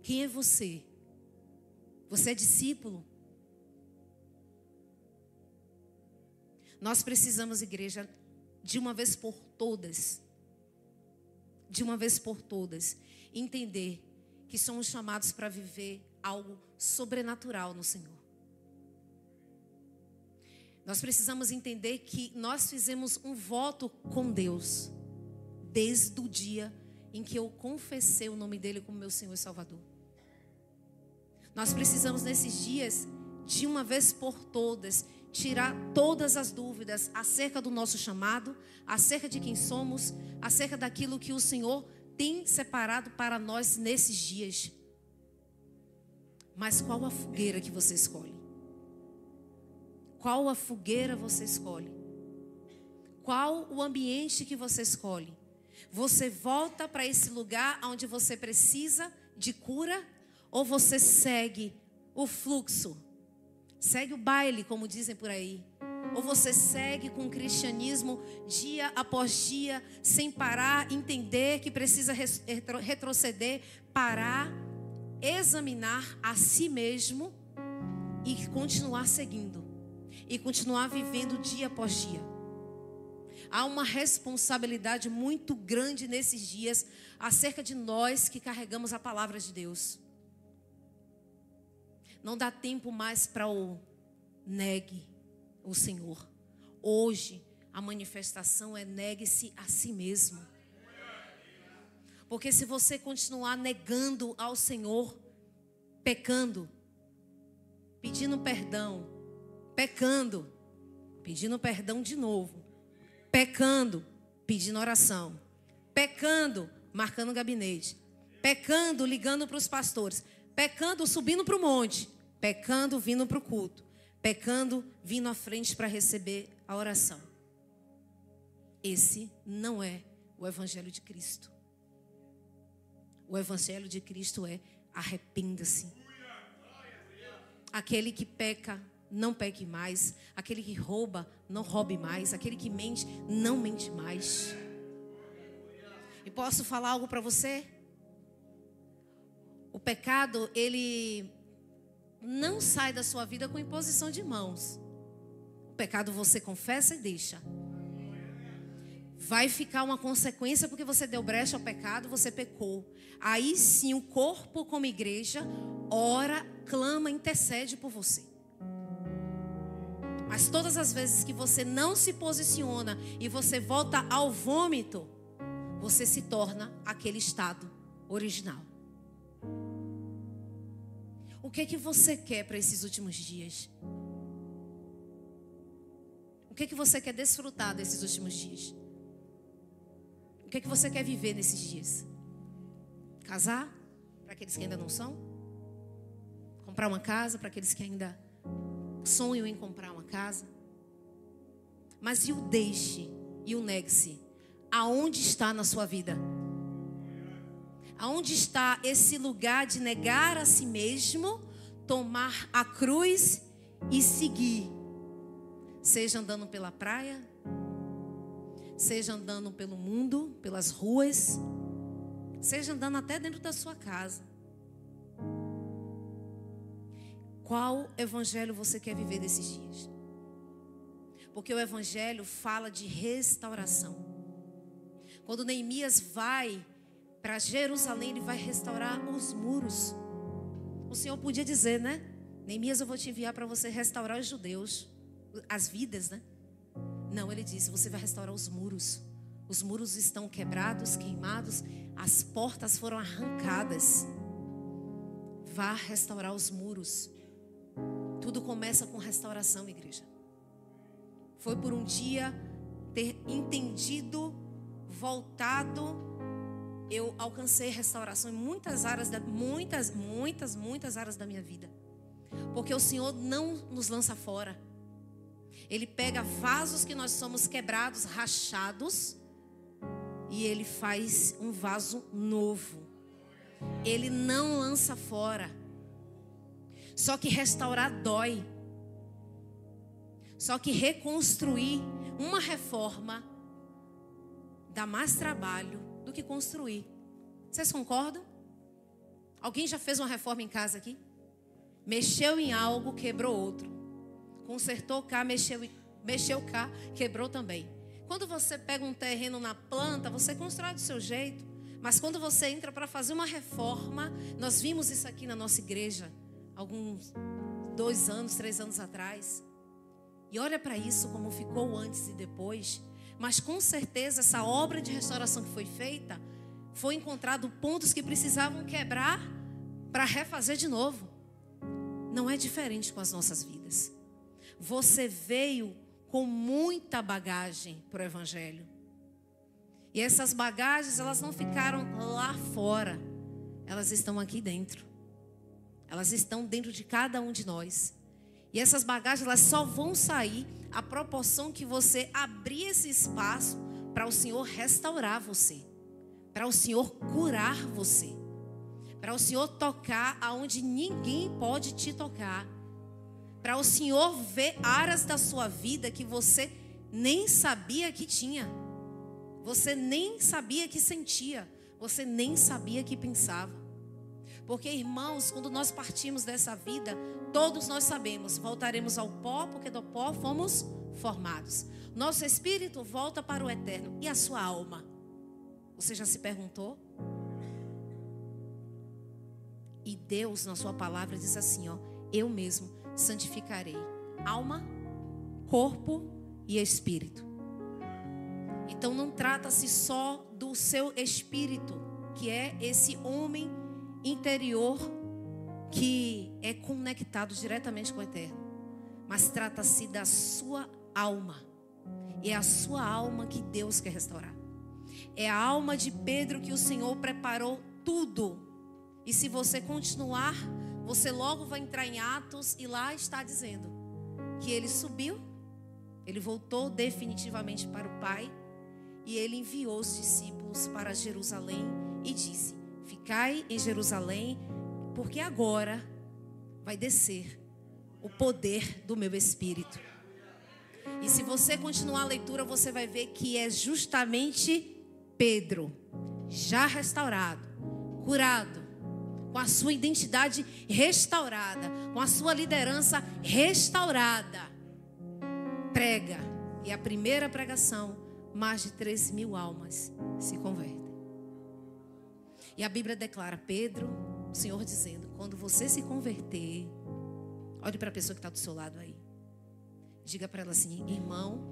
[SPEAKER 1] Quem é você? Você é discípulo? Nós precisamos, igreja, de uma vez por todas, de uma vez por todas, entender que somos chamados para viver algo sobrenatural no Senhor. Nós precisamos entender que nós fizemos um voto com Deus desde o dia em que eu confessei o nome dele como meu Senhor e Salvador. Nós precisamos nesses dias, de uma vez por todas, tirar todas as dúvidas acerca do nosso chamado, acerca de quem somos, acerca daquilo que o Senhor tem separado para nós nesses dias. Mas qual a fogueira que você escolhe? Qual a fogueira você escolhe? Qual o ambiente que você escolhe? Você volta para esse lugar onde você precisa de cura? Ou você segue o fluxo? Segue o baile, como dizem por aí? Ou você segue com o cristianismo dia após dia, sem parar, entender que precisa retroceder, parar, examinar a si mesmo e continuar seguindo? E continuar vivendo dia após dia. Há uma responsabilidade muito grande nesses dias acerca de nós que carregamos a palavra de Deus. Não dá tempo mais para o negue o Senhor. Hoje a manifestação é negue-se a si mesmo. Porque se você continuar negando ao Senhor, pecando, pedindo perdão, pecando, pedindo perdão de novo, pecando, pedindo oração, pecando, marcando gabinete, pecando, ligando para os pastores, pecando, subindo para o monte, pecando, vindo para o culto, pecando, vindo à frente para receber a oração. Esse não é o Evangelho de Cristo. O Evangelho de Cristo é: arrependa-se. Aquele que peca, não peque mais. Aquele que rouba, não roube mais. Aquele que mente, não mente mais. E posso falar algo para você? O pecado, ele não sai da sua vida com imposição de mãos. O pecado você confessa e deixa. Vai ficar uma consequência porque você deu brecha ao pecado, você pecou. Aí sim o corpo como igreja ora, clama, intercede por você. Mas todas as vezes que você não se posiciona e você volta ao vômito, você se torna aquele estado original. O que é que você quer para esses últimos dias? O que é que você quer desfrutar desses últimos dias? O que é que você quer viver nesses dias? Casar? Para aqueles que ainda não são? Comprar uma casa? Para aqueles que ainda sonham em comprar uma casa? Mas e o deixe e o negue-se? Aonde está na sua vida? Aonde está esse lugar de negar a si mesmo, tomar a cruz e seguir? Seja andando pela praia, seja andando pelo mundo, pelas ruas, seja andando até dentro da sua casa. Qual evangelho você quer viver nesses dias? Porque o evangelho fala de restauração. Quando Neemias vai para Jerusalém, ele vai restaurar os muros. O Senhor podia dizer, né? Neemias, eu vou te enviar para você restaurar os judeus, as vidas, né? Não, ele disse, você vai restaurar os muros. Os muros estão quebrados, queimados, as portas foram arrancadas. Vá restaurar os muros. Tudo começa com restauração, igreja. Foi por um dia ter entendido, voltado, eu alcancei restauração em muitas áreas, muitas áreas da minha vida. Porque o Senhor não nos lança fora. Ele pega vasos que nós somos quebrados, rachados, e Ele faz um vaso novo. Ele não lança fora. Só que restaurar dói. Só que reconstruir, uma reforma, dá mais trabalho do que construir. Vocês concordam? Alguém já fez uma reforma em casa aqui? Mexeu em algo, quebrou outro. Consertou cá, mexeu cá, quebrou também. Quando você pega um terreno na planta, você constrói do seu jeito. Mas quando você entra para fazer uma reforma, nós vimos isso aqui na nossa igreja, alguns 2 anos, 3 anos atrás. E olha para isso como ficou antes e depois. Mas com certeza essa obra de restauração que foi feita, foi encontrado pontos que precisavam quebrar para refazer de novo. Não é diferente com as nossas vidas. Você veio com muita bagagem para o Evangelho. E essas bagagens, elas não ficaram lá fora. Elas estão aqui dentro. Elas estão dentro de cada um de nós. E essas bagagens, elas só vão sair à proporção que você abrir esse espaço para o Senhor restaurar você. Para o Senhor curar você. Para o Senhor tocar aonde ninguém pode te tocar. Para o Senhor ver áreas da sua vida que você nem sabia que tinha. Você nem sabia que sentia. Você nem sabia que pensava. Porque, irmãos, quando nós partimos dessa vida, todos nós sabemos, voltaremos ao pó, porque do pó fomos formados. Nosso espírito volta para o eterno. E a sua alma? Você já se perguntou? E Deus, na sua palavra, diz assim, ó: eu mesmo santificarei alma, corpo e espírito. Então não trata-se só do seu espírito, que é esse homem interior que é conectado diretamente com o eterno, mas trata-se da sua alma. É a sua alma que Deus quer restaurar. É a alma de Pedro que o Senhor preparou tudo. E se você continuar, você logo vai entrar em Atos e lá está dizendo que ele subiu, ele voltou definitivamente para o Pai e ele enviou os discípulos para Jerusalém e disse: ficai em Jerusalém, porque agora vai descer o poder do meu Espírito. E se você continuar a leitura, você vai ver que é justamente Pedro, já restaurado, curado, com a sua identidade restaurada, com a sua liderança restaurada, prega. E a primeira pregação, mais de 3.000 almas se convertem. E a Bíblia declara, Pedro, o Senhor dizendo: quando você se converter, olhe para a pessoa que está do seu lado aí. Diga para ela assim: irmão,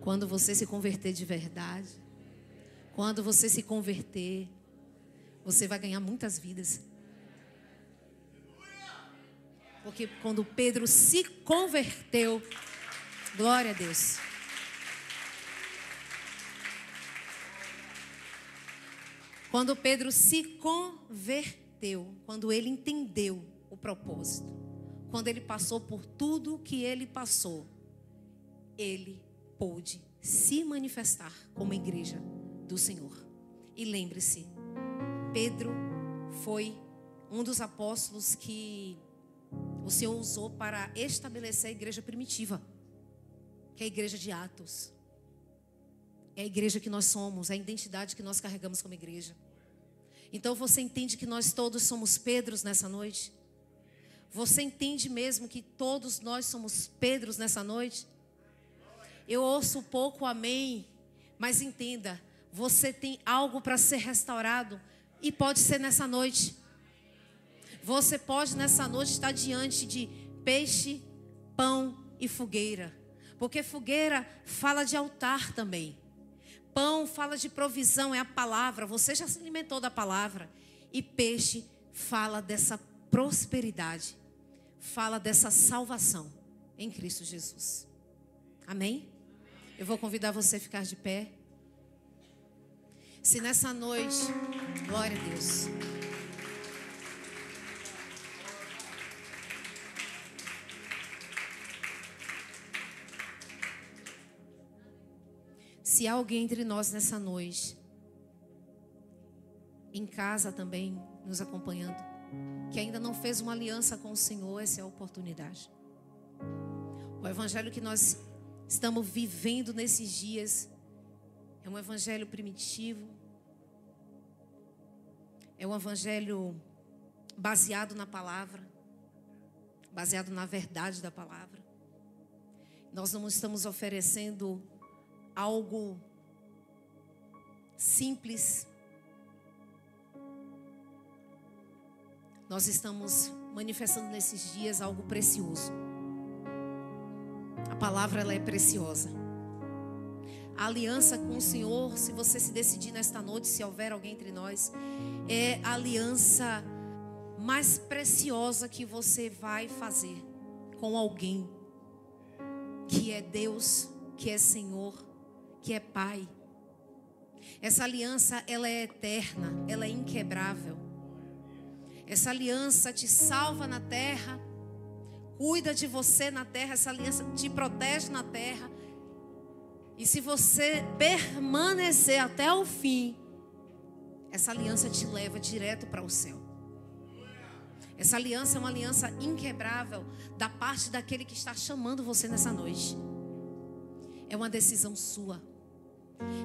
[SPEAKER 1] quando você se converter de verdade, quando você se converter, você vai ganhar muitas vidas. Porque quando Pedro se converteu, glória a Deus. Quando Pedro se converteu, quando ele entendeu o propósito, quando ele passou por tudo que ele passou, ele pôde se manifestar como igreja do Senhor. E lembre-se, Pedro foi um dos apóstolos que o Senhor usou para estabelecer a igreja primitiva, que é a igreja de Atos. É a igreja que nós somos, é a identidade que nós carregamos como igreja. Então você entende que nós todos somos Pedros nessa noite? Você entende mesmo que todos nós somos Pedros nessa noite? Eu ouço pouco amém, mas entenda, você tem algo para ser restaurado e pode ser nessa noite. Você pode nessa noite estar diante de peixe, pão e fogueira. Porque fogueira fala de altar também. Pão fala de provisão, é a palavra. Você já se alimentou da palavra. E peixe fala dessa prosperidade. Fala dessa salvação em Cristo Jesus. Amém? Eu vou convidar você a ficar de pé. Se nessa noite, glória a Deus. Se há alguém entre nós nessa noite, em casa também, nos acompanhando, que ainda não fez uma aliança com o Senhor, essa é a oportunidade. O evangelho que nós estamos vivendo nesses dias é um evangelho primitivo, é um evangelho baseado na palavra, baseado na verdade da palavra. Nós não estamos oferecendo algo simples, nós estamos manifestando nesses dias algo precioso. A palavra, ela é preciosa. A aliança com o Senhor, se você se decidir nesta noite, se houver alguém entre nós, é a aliança mais preciosa que você vai fazer com alguém que é Deus, que é Senhor, que é Pai. Essa aliança, ela é eterna, ela é inquebrável. Essa aliança te salva na terra, cuida de você na terra, essa aliança te protege na terra. E se você permanecer até o fim, essa aliança te leva direto para o céu. Essa aliança é uma aliança inquebrável da parte daquele que está chamando você nessa noite. É uma decisão sua.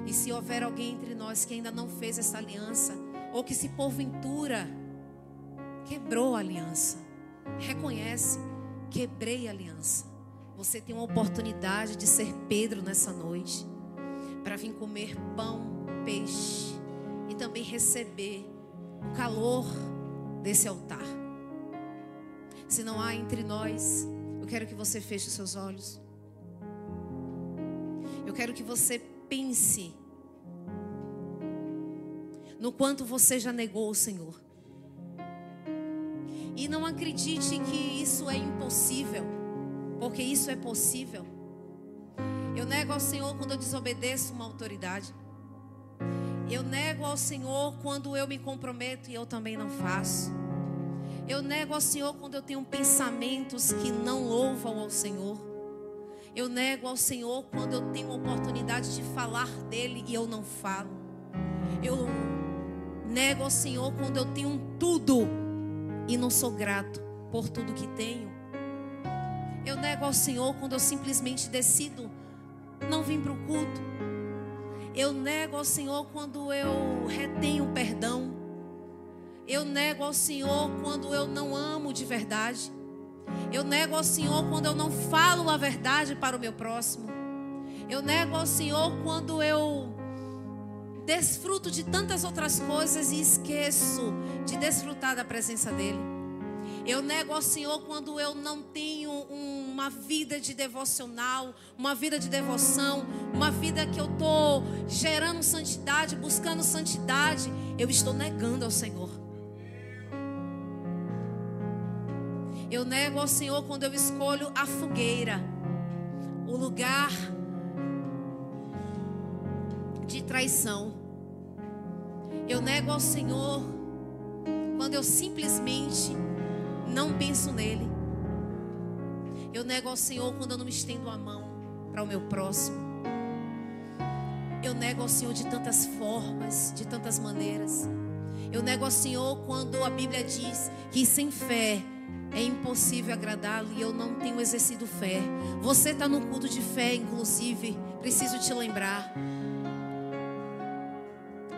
[SPEAKER 1] E se houver alguém entre nós que ainda não fez essa aliança, ou que se porventura quebrou a aliança, reconhece: quebrei a aliança. Você tem uma oportunidade de ser Pedro nessa noite, para vir comer pão, peixe e também receber o calor desse altar. Se não há entre nós, eu quero que você feche os seus olhos. Eu quero que você pense no quanto você já negou o Senhor. E não acredite que isso é impossível, porque isso é possível. Eu nego ao Senhor quando eu desobedeço uma autoridade. Eu nego ao Senhor quando eu me comprometo e eu também não faço. Eu nego ao Senhor quando eu tenho pensamentos que não louvam ao Senhor. Eu nego ao Senhor quando eu tenho a oportunidade de falar dele e eu não falo. Eu nego ao Senhor quando eu tenho tudo e não sou grato por tudo que tenho. Eu nego ao Senhor quando eu simplesmente decido não vir para o culto. Eu nego ao Senhor quando eu retenho perdão. Eu nego ao Senhor quando eu não amo de verdade. Eu nego ao Senhor quando eu não falo a verdade para o meu próximo. Eu nego ao Senhor quando eu desfruto de tantas outras coisas e esqueço de desfrutar da presença dEle. Eu nego ao Senhor quando eu não tenho uma vida de devocional, uma vida de devoção, uma vida que eu estou gerando santidade, buscando santidade. Eu estou negando ao Senhor. Eu nego ao Senhor quando eu escolho a fogueira, o lugar de traição. Eu nego ao Senhor quando eu simplesmente não penso nele. Eu nego ao Senhor quando eu não estendo a mão para o meu próximo. Eu nego ao Senhor de tantas formas, de tantas maneiras. Eu nego ao Senhor quando a Bíblia diz que sem fé é impossível agradá-lo, e eu não tenho exercido fé. Você está no culto de fé, inclusive, preciso te lembrar.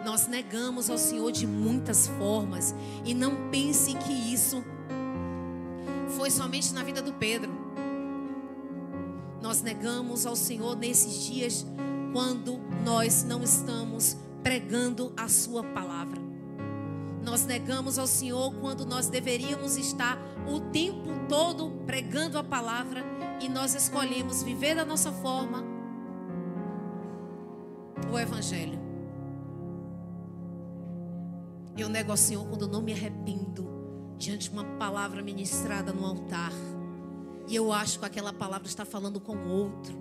[SPEAKER 1] Nós negamos ao Senhor de muitas formas, e não pense que isso foi somente na vida do Pedro. Nós negamos ao Senhor nesses dias quando nós não estamos pregando a sua palavra. Nós negamos ao Senhor quando nós deveríamos estar o tempo todo pregando a palavra e nós escolhemos viver da nossa forma o Evangelho. Eu nego ao Senhor quando eu não me arrependo diante de uma palavra ministrada no altar e eu acho que aquela palavra está falando com outro,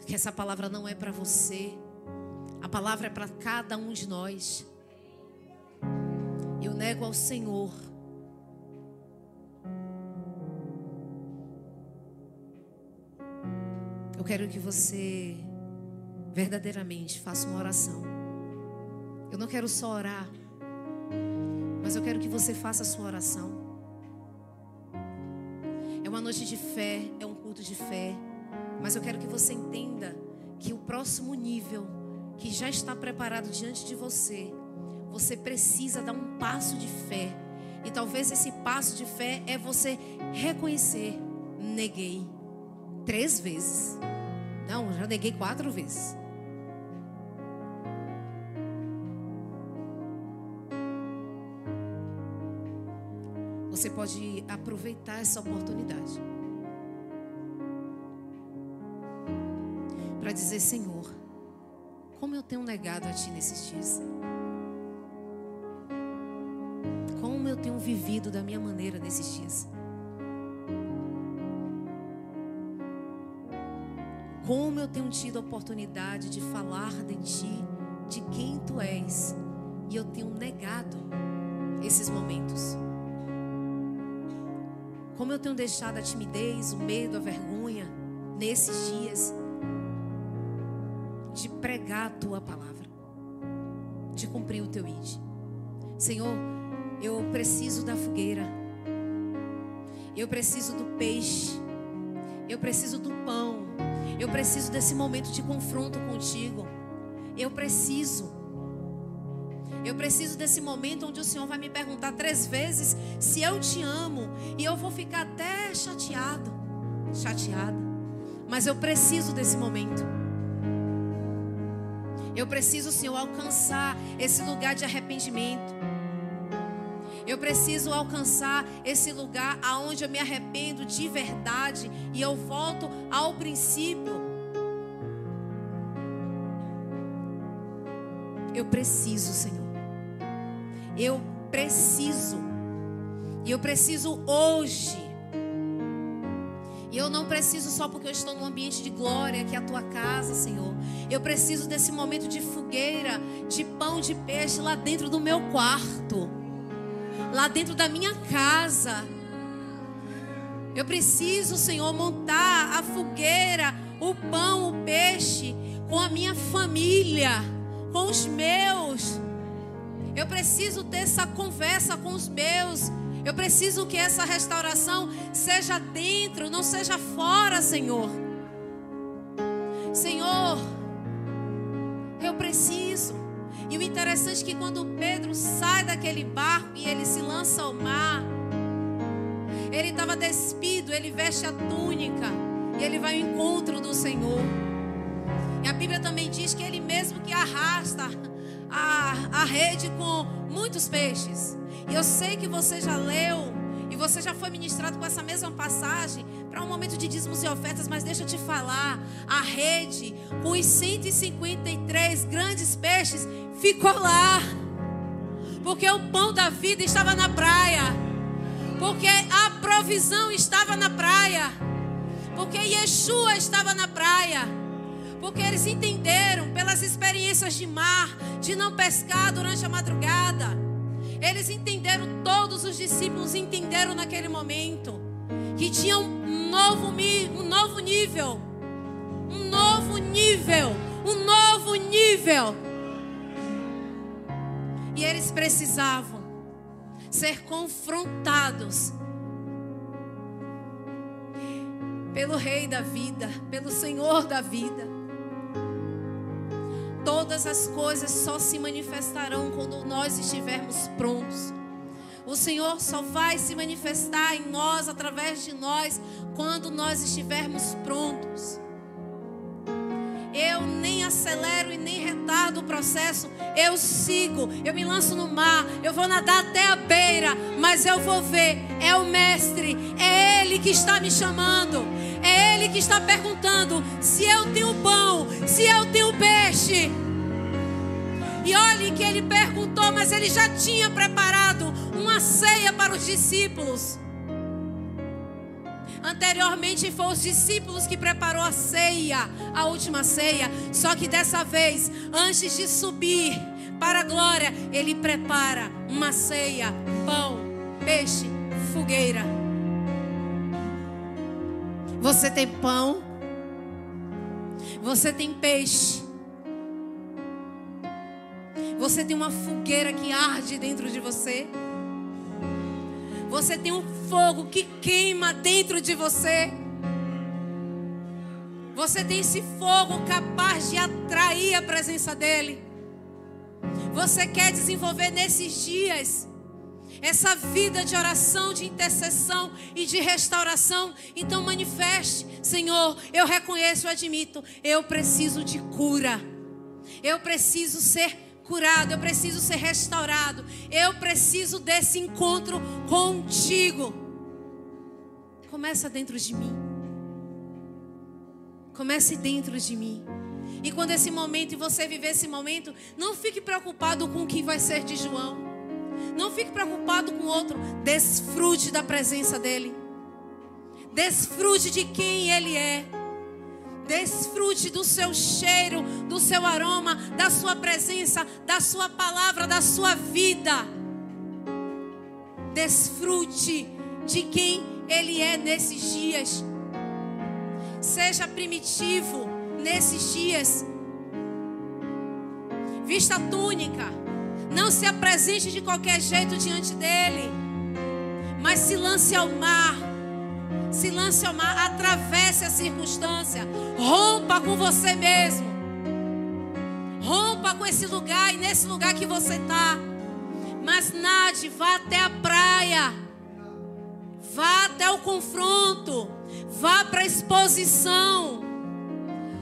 [SPEAKER 1] que essa palavra não é para você, a palavra é para cada um de nós. Eu nego ao Senhor eu quero que você verdadeiramente faça uma oração. Eu não quero só orar, mas eu quero que você faça a sua oração. É uma noite de fé, é um culto de fé, mas eu quero que você entenda que o próximo nível que já está preparado diante de você, você precisa dar um passo de fé. E talvez esse passo de fé é você reconhecer: neguei 3 vezes. Não, já neguei 4 vezes. você pode aproveitar essa oportunidade para dizer: Senhor, como eu tenho negado a Ti nesses dias. Como eu tenho vivido da minha maneira nesses dias. Como eu tenho tido a oportunidade de falar de Ti, de quem Tu és, e eu tenho negado esses momentos. Como eu tenho deixado a timidez, o medo, a vergonha nesses dias de pregar a Tua palavra, de cumprir o Teu ide. Senhor, eu preciso da fogueira, eu preciso do peixe, eu preciso do pão, eu preciso desse momento de confronto contigo. Eu preciso desse momento onde o Senhor vai me perguntar 3 vezes se eu te amo, e eu vou ficar até chateada. Mas eu preciso desse momento. Eu preciso, Senhor, alcançar esse lugar de arrependimento. Eu preciso alcançar esse lugar aonde eu me arrependo de verdade e eu volto ao princípio. Eu preciso, Senhor. Eu preciso. E eu preciso hoje. E eu não preciso só porque eu estou num ambiente de glória, que é a Tua casa, Senhor. Eu preciso desse momento de fogueira, de pão, de peixe lá dentro do meu quarto, lá dentro da minha casa. Eu preciso, Senhor, montar a fogueira, o pão, o peixe, com a minha família, com os meus. Eu preciso ter essa conversa com os meus. Eu preciso que essa restauração seja dentro, não seja fora, Senhor. Senhor, eu preciso. E o interessante é que quando Pedro sai daquele barco e ele se lança ao mar, ele estava despido, ele veste a túnica e ele vai ao encontro do Senhor. E a Bíblia também diz que ele mesmo que arrasta a rede com muitos peixes. E eu sei que você já leu e você já foi ministrado com essa mesma passagem para um momento de dízimos e ofertas, mas deixa eu te falar, a rede com os 153 grandes peixes ficou lá, porque o pão da vida estava na praia, porque a provisão estava na praia, porque Yeshua estava na praia, porque eles entenderam pelas experiências de mar, de não pescar durante a madrugada. Eles entenderam, todos os discípulos entenderam naquele momento que tinha um novo nível. E eles precisavam ser confrontados pelo Rei da vida, pelo Senhor da vida. Todas as coisas só se manifestarão quando nós estivermos prontos. O Senhor só vai se manifestar em nós, através de nós, quando nós estivermos prontos. Eu nem acelero e nem retardo o processo. Eu sigo, eu me lanço no mar, eu vou nadar até a beira, mas eu vou ver, é o Mestre, é Ele que está me chamando, é Ele que está perguntando se eu tenho pão, se eu tenho peixe. E olhe que Ele perguntou, mas Ele já tinha preparado uma ceia para os discípulos. Anteriormente foram os discípulos que preparou a ceia, a última ceia. Só que dessa vez, antes de subir para a glória, Ele prepara uma ceia, pão, peixe, fogueira. Você tem pão, você tem peixe, você tem uma fogueira que arde dentro de você. Você tem um fogo que queima dentro de você. Você tem esse fogo capaz de atrair a presença dEle. Você quer desenvolver nesses dias essa vida de oração, de intercessão e de restauração? Então manifeste: Senhor, eu reconheço, eu admito, eu preciso de cura. Eu preciso ser curado, eu preciso ser restaurado. Eu preciso desse encontro contigo. Começa dentro de mim. Comece dentro de mim. E quando esse momento, e você viver esse momento, não fique preocupado com o que vai ser de João. Não fique preocupado com o outro. Desfrute da presença dele. Desfrute de quem ele é. Desfrute do seu cheiro, do seu aroma, da sua presença, da sua palavra, da sua vida. Desfrute de quem ele é nesses dias. Seja primitivo nesses dias. Vista a túnica. Não se apresente de qualquer jeito diante dele, mas se lance ao mar. Se lance ao mar, atravesse a circunstância. Rompa com você mesmo. Rompa com esse lugar e nesse lugar que você está. Mas nade, vá até a praia. Vá até o confronto. Vá para a exposição.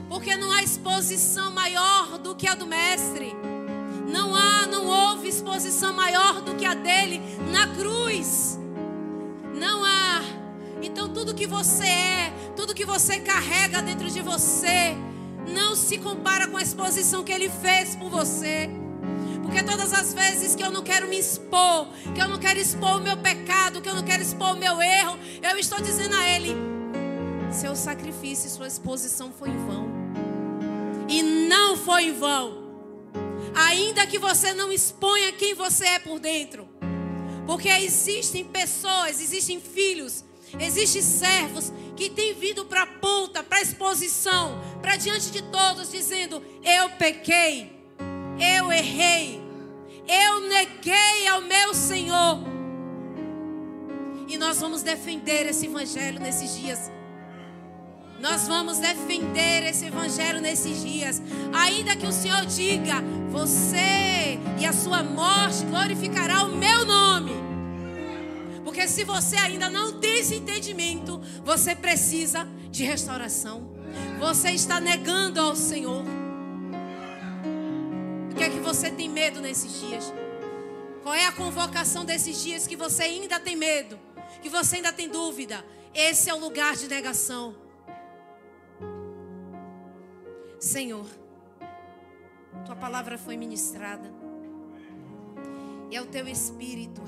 [SPEAKER 1] Porque não há exposição maior do que a do Mestre. Não houve exposição maior do que a dele na cruz. Não há. Então tudo que você é, tudo que você carrega dentro de você, não se compara com a exposição que ele fez por você. Porque todas as vezes que eu não quero me expor, que eu não quero expor o meu pecado, que eu não quero expor o meu erro, eu estou dizendo a ele: seu sacrifício e sua exposição foi em vão. E não foi em vão. Ainda que você não exponha quem você é por dentro. Porque existem pessoas, existem filhos, existem servos que têm vindo para a ponta, para a exposição, para diante de todos, dizendo: eu pequei, eu errei, eu neguei ao meu Senhor. E nós vamos defender esse evangelho nesses dias. Nós vamos defender esse evangelho nesses dias. Ainda que o Senhor diga: você e a sua morte glorificará o meu nome. Porque se você ainda não tem esse entendimento, você precisa de restauração. Você está negando ao Senhor. O que é que você tem medo nesses dias? Qual é a convocação desses dias que você ainda tem medo? Que você ainda tem dúvida? Esse é o lugar de negação. Senhor, tua palavra foi ministrada. E é o teu Espírito